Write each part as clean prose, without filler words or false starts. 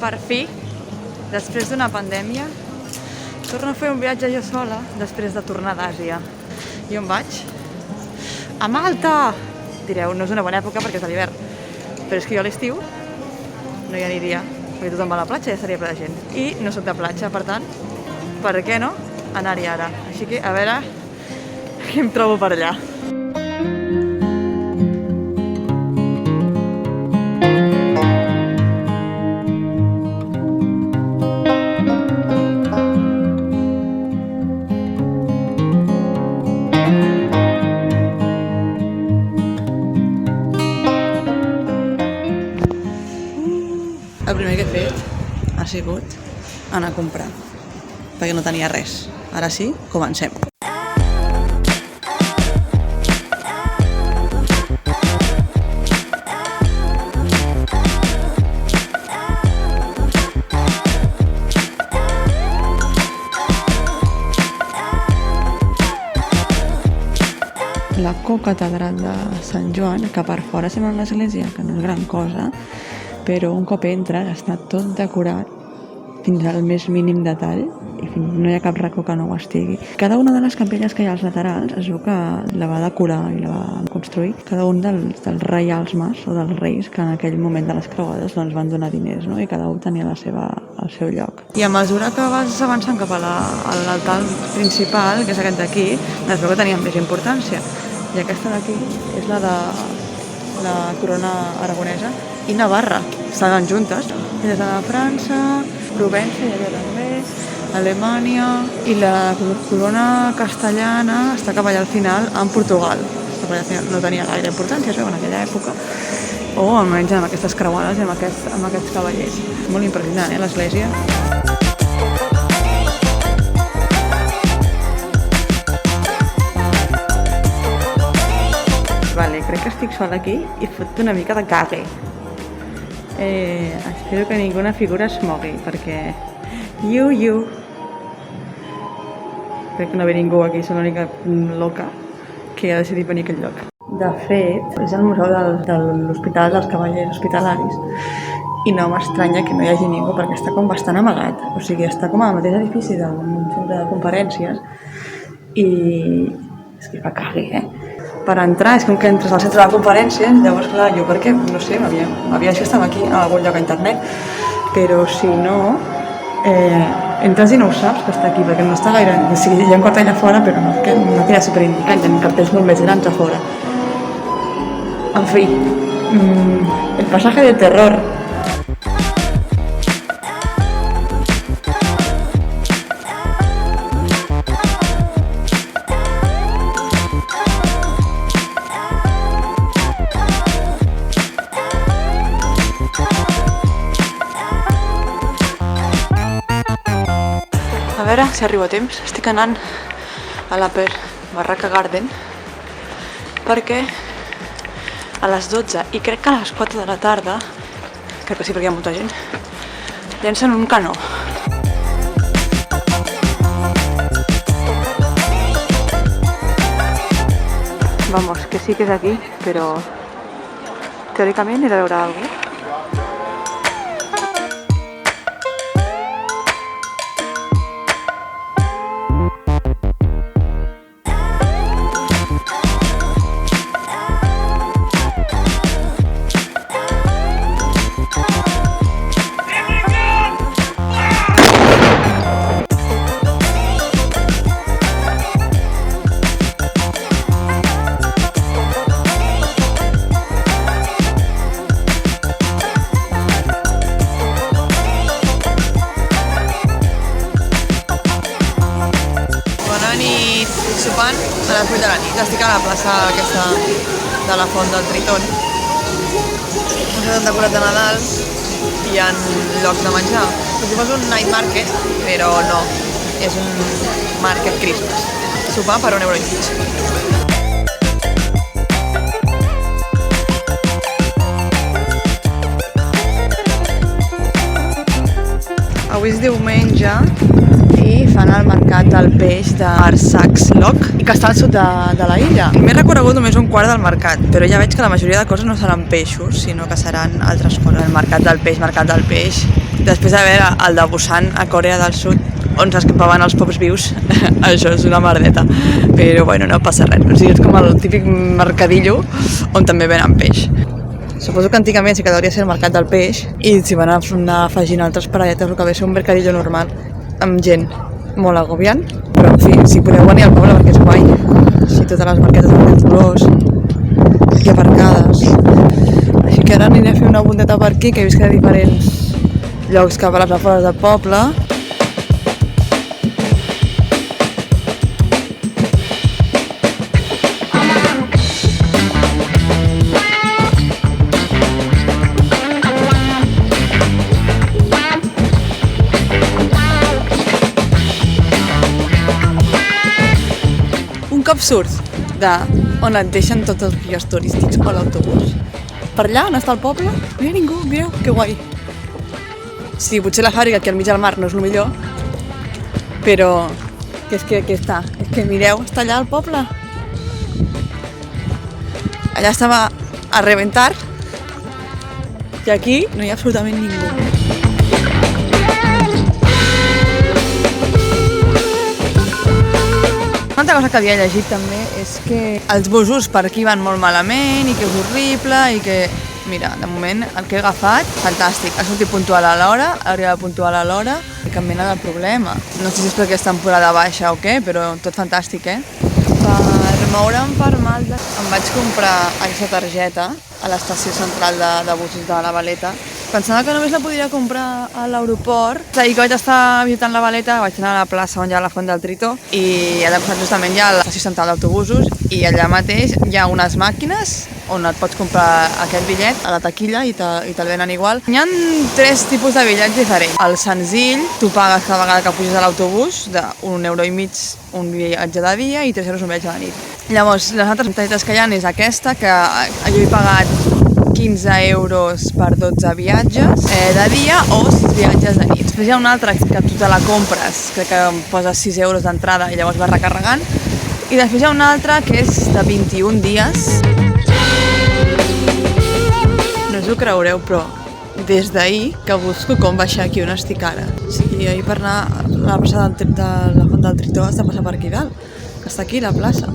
Per fi, després d'una pandèmia, torno a fer un viatge jo sola després de tornar d'Àsia. I on vaig? A Malta! Direu, no és una bona època perquè és a l'hivern, però és que jo a l'estiu no hi aniria, perquè tothom va a la platja i ja estaria ple de gent. I no soc de platja, per tant, per què no anar-hi ara? Així que, a veure què em trobo per allà. El primer que he fet ha sigut anar a comprar, perquè no tenia res. Ara sí, comencem. La cocatedral de Sant Joan, que per fora sembla una església, que no és gran cosa, però un cop entres està tot decorat fins al més mínim detall i no hi ha cap racó que no ho estigui. Cada una de les capelles que hi ha als laterals es veu que la va decorar i la va construir cada un dels reials mas o dels reis que en aquell moment de les creuades doncs, van donar diners, no? I cada un tenia el seu lloc. I a mesura que vas avançant cap a l'altar principal, que és aquest d'aquí, es veu que tenia més importància. I aquesta d'aquí és la de la corona aragonesa i Navarra, estan juntes. I des de França, Provença, hi havia també, Alemanya, i la corona castellana està cap allà al final, en Portugal. No tenia gaire importància, això, en aquella època, o almenys amb aquestes creuades i amb aquests cavallers. Molt impressionant, l'església. Vale, crec que estic sola aquí i fot una mica de cague. Espero que ninguna figura es mogui, perquè... Crec que no ve ningú aquí, soc l'única loca que ha decidit venir a aquest lloc. De fet, és el museu de l'Hospital dels Cavallers Hospitalaris i no m'estranya que no hi hagi ningú perquè està com bastant amagat. O sigui, està com al mateix edifici d'un centre de conferències i... és que fa cague, Per entrar, és com que entres al centre de conferències, llavors, clar, jo perquè, no sé, m'havia dit que estava aquí, a algun lloc a internet, però si no, entres i no ho saps que està aquí, perquè no està gaire... O sigui, hi ha un cartell a fora, però no queda superindicant, hi ha cartells molt més grans a fora. En fi, el pasaje de terror. A veure si arribo a temps. Estic anant a l'Upper Barraca Garden perquè a les 12 i crec que a les 4 de la tarda, crec que sí perquè hi ha molta gent, llencen un canó. Vamos, que sí que és aquí, però teòricament he de veure alguna cosa. Sopant a les 8 de la nit. Estic a la plaça aquesta de la Font del Tritón. Un set decorat de Nadal i hi ha llocs de menjar. Com si fos un night market, però no. És un market Christmas. Sopar per €1,50. Avui és diumenge i fan el mercat del peix d'Arsaxloq, que està al sud de la illa. M'he recorregut només un quart del mercat, però ja veig que la majoria de coses no seran peixos, sinó que seran altres coses. El mercat del peix, Després de veure el de Busan a Corea del Sud, on s'escapaven els pops vius, això és una merdeta, però bueno, no passa res. O sigui, és com el típic mercadillo on també venen peix. Suposo que antigament sí que hauria ser el mercat del peix i s'hi van anar afegint altres paradetes, el que ve ser un mercadillo normal, amb gent molt agobiant, però en fi, si podeu venir al poble perquè és guai, així totes les marquetes de diferents colors i aparcades. Així que ara aniré a fer una bondeta per aquí, que he vist que hi ha diferents llocs cap a les afores del poble. Un cop surts on et deixen tots els guies turístics o l'autobús, per allà on està el poble, no hi ha ningú, mireu, que guai. Sí, potser la fàbrica aquí al mig del mar no és el millor, però que és que està, és que mireu, està allà el poble. Allà estava a reventar i aquí no hi ha absolutament ningú. Una altra cosa que havia llegit també és que els busos per aquí van molt malament i que és horrible i que... Mira, de moment el que he agafat, fantàstic. Ha sortit puntual a l'hora, arriba puntual a l'hora, cap mena de problema. No sé si és perquè és temporada baixa o què, però tot fantàstic, Per moure'm per Malta em vaig comprar aquesta targeta a l'estació central de busos de la Valeta. Pensava que només la podria comprar a l'aeroport. Ahir que vaig estar visitant la Valeta, vaig anar a la plaça on hi ha la Font del Tritó i allà justament hi ha l'estació central d'autobusos i allà mateix hi ha unes màquines on et pots comprar aquest bitllet a la taquilla i te'l venen igual. Hi ha 3 tipus de bitllets diferents. El senzill, tu pagues cada vegada que puges a l'autobús d'1,50 € un viatge de dia i 3 € un viatge de nit. Llavors, les altres mentalitats que hi ha és aquesta, que jo he pagat 15 € per 12 viatges de dia o 6 viatges de nit. Després hi ha una altra que tu te la compres, crec que poses 6 € d'entrada i llavors vas recarregant. I després hi ha una altra que és de 21 dies. No us ho creureu, però des d'ahir que busco com baixar aquí on estic ara. O sigui, ahir per anar a la plaça de la Font del Tritó has de passar per aquí dalt, que està aquí, la plaça.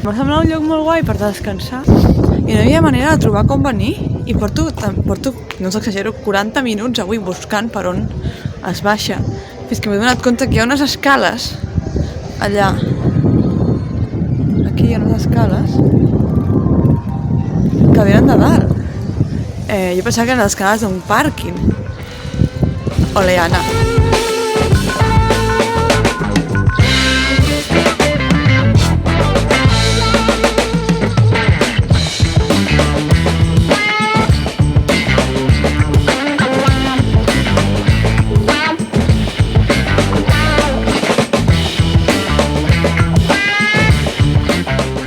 M'ha semblat un lloc molt guai per descansar i no hi havia manera de trobar com venir i porto, no us exagero, 40 minuts avui buscant per on es baixa. Fins que m'he donat compte que hi ha unes escales allà. Aquí hi ha unes escales que venen de dalt. Jo pensava que eren les escales d'un pàrquing. Oleana.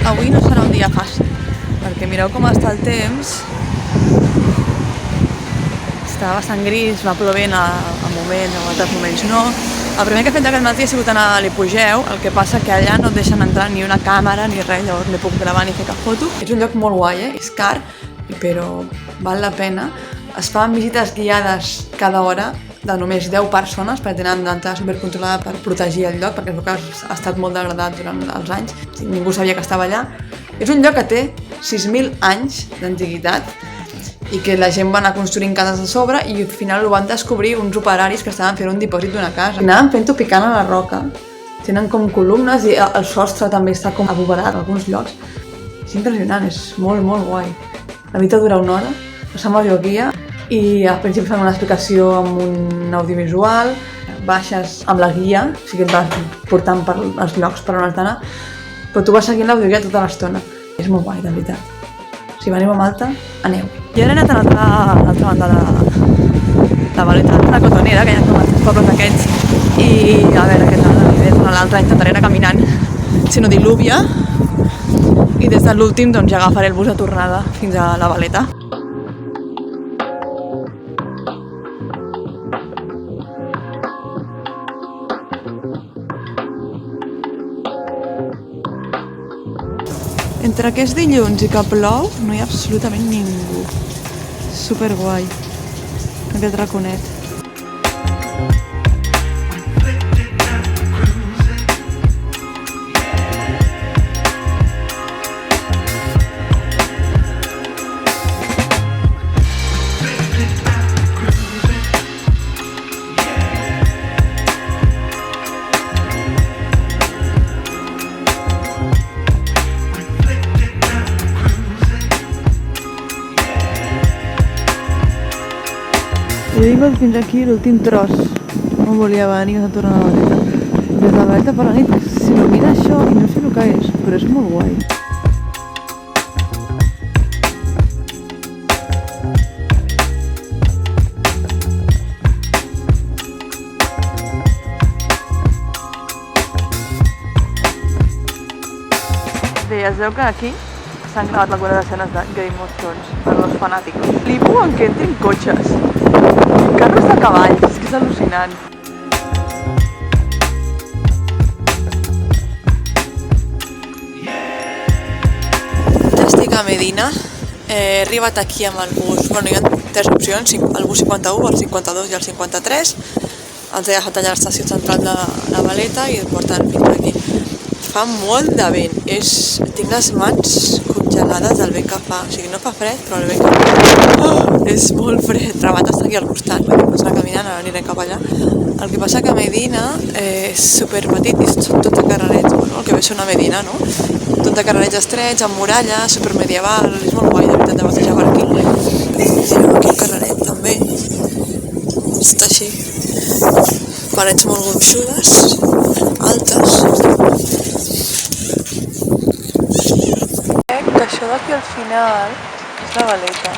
Avui no serà un dia fàcil, perquè mireu com està el temps. Està bastant gris, va plovent a moments, a altres moments no. El primer que he fet aquest matí ha sigut anar a l'Hipogeu, el que passa que allà no et deixen entrar ni una càmera ni res, llavors no puc gravar ni fer cap foto. És un lloc molt guai, és car, però val la pena. Es fan visites guiades cada hora de només 10 persones perquè tenen l'entrada supercontrolada per protegir el lloc, perquè és el que ha estat molt degradat durant els anys, ningú sabia que estava allà. És un lloc que té 6.000 anys d'antiguitat i que la gent va anar construint cases a sobre i al final ho van descobrir uns operaris que estaven fent un dipòsit d'una casa. Anaven fent-ho picant a la roca, tenen com columnes i el sostre també està com abovedat en alguns llocs. És impressionant, és molt, molt guai. La visita dura 1 hora, passam el lloc guia i al principi fan una explicació amb un audiovisual, baixes amb la guia, o sigui et vas portant per els llocs per on has d'anar, però tu vas seguint l'audioguia tota l'estona. És molt guai, de veritat. Si veniu a Malta, aneu. Jo he anat a l'altra banda de la Valeta, de la Cotonera, que hi ha com els pobles aquests, i a veure què tal, l'altre intentaré anar caminant, si no diluvia, i des de l'últim doncs ja agafaré el bus de tornada fins a la Valeta. Entre que és dilluns i que plou, no hi ha absolutament ningú. Superguai, aquest raconet. he vingut fins aquí l'últim tros. No volia venir a tornar a la Valeta. Des de la Valeta per la nit s'il·lumina això i no sé el que és, però és molt guai. Bé, es veu que aquí s'han gravat algunes escenes de Game of Thrones per los fanàtics. Flipo en que entrin cotxes, carros de cavalls, és que és al·lucinant. Ja estic a Medina, he arribat aquí amb el bus, bueno, hi ha 3 opcions, el bus 51, el 52 i el 53, els he agafat allà a l'estació central de la Valeta i em porten fins aquí. Fa molt de vent, tinc les mans congelades del vent que fa, o sigui, no fa fred, però el vent que fa és molt fred. Rabat està aquí al costat, perquè pots anar caminant, ara anirem cap allà. El que passa que Medina és superpetit i són tot de carrerets, bueno, el que ve sona Medina, no? Tot de carrerets estrets, amb muralla, supermedieval, és molt guai, de veritat, de passejar per aquí. Girem aquí un carreret, també. Està així. Parets molt gruixudes, altes. Que això d'aquí al final és la Valeta,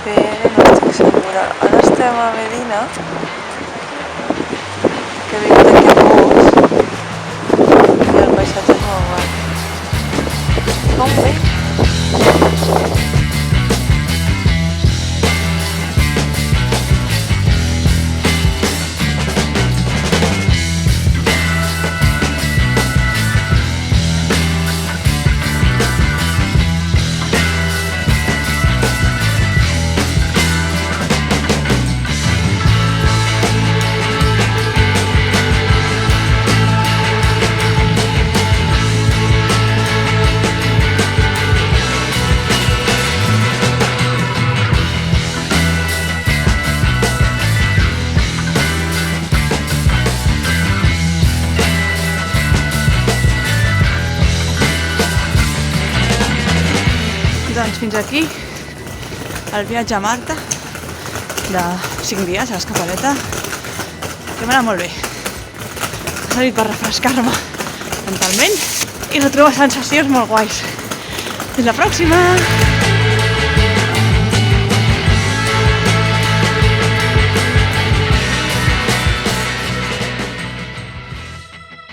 però no estic segura. Ara estem a Medina, que he vingut aquí a Bous i el paisatge és molt guai. Com bé? Doncs fins aquí el viatge a Malta de 5 dies a l'Escapaleta, que m'ha anat molt bé. Ha servit per refrescar-me mentalment i retrobar sensacions molt guais. Fins la pròxima!